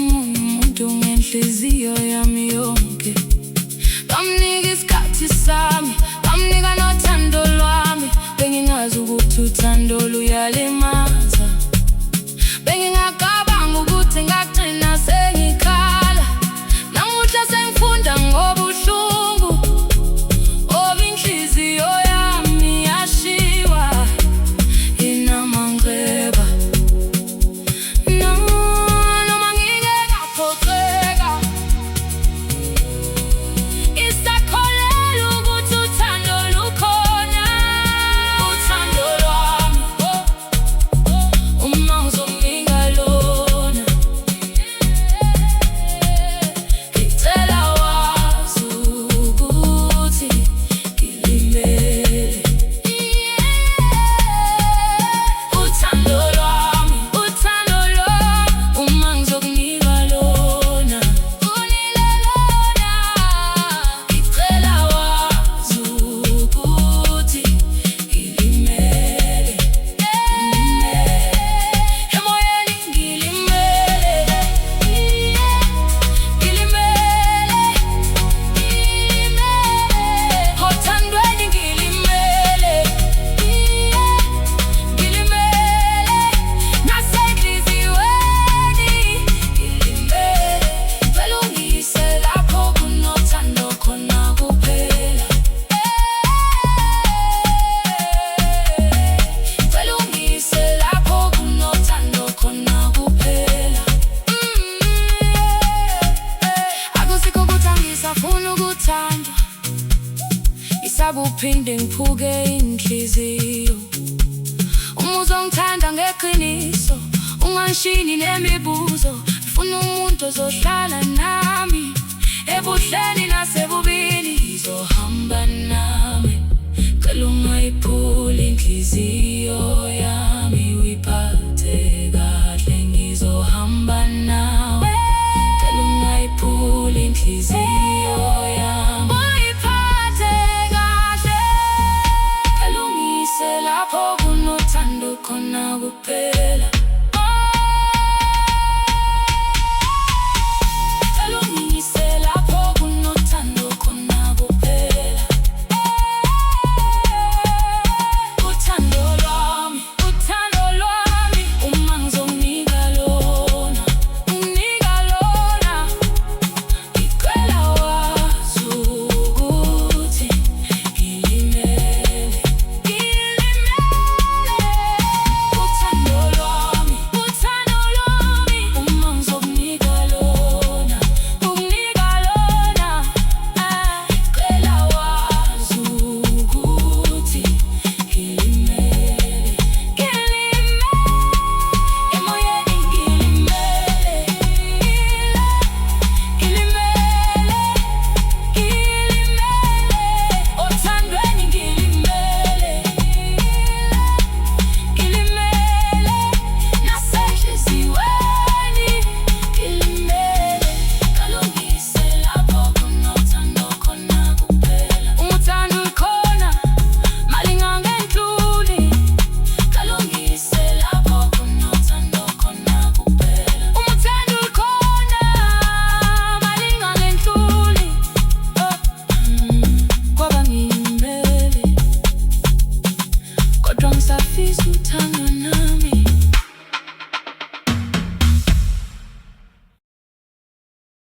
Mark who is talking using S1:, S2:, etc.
S1: omunye umuntu ngenhliziyo yami yonke. Ngamnika isikhathi sami, ngamnika nothando lwami. Bengingazi ukuthi uthando luyalimaza. Bengingacabanga ukuthi ngagcina sengikhala. Namuhla sengifunda ngobuhlungu obinhliziyo yami yashiwa inamanxeba. Noma ngike ngaphoxeka, isakholela ukuthi uthando lukhona. Uthando lwami uma uzonginika lona, ngicela wazi ukuthi ngilimele. Uthando lwami uma ngizokunika lona, unile lona, ngicela wazi ukuthi ngilimele. Emoyeni ngilimele, othandweni ngilimele, nasenhliziyweni ngilimele. Vele ungiyise lapho kunothando khona kuphela. Vele ungiyise lapho kunothando khona kuphela. Akusikho ukuthi angisafuni ukuthandwa, ngisaba uphinde ngiphuke inhliziyo. Uma uzongithanda ngeqiniso, ungangishini nemibuzo. Ngifuna umuntu ozohlala nami ebuhleni nasebubini, ngizohamba nami. Cela ungayiphuli inhliziyo yami, uyiphathe kahle, ngizohamba nawe. Cela ungayiphuli inhliziyo yami, uyiphathe kahle. Cela ungiyise lapho kunothando khona kuphela. Cela ungiyise lapho kunothando khona kuphela. Uthando lwami uma ngizonginika lona, unginika lona, ngicela wazi ukuthi ngilimele. Uthando lwami uma ngizokunika lona, unginika lona, ngicela wazi ukuthi ngilimele. Emoyeni ngilimele, othandweni ngilimele, nasenhliziyweni ngilimele. Cela ungiyise lapho kunothando khona kuphela. Uthando lukhona malingangenhluli. Cela ungiyise lapho kunothando khona kuphela. Uthando lukhona malingangenhluli. Kwaba ngilimele, kodwa ngisafisa uthando.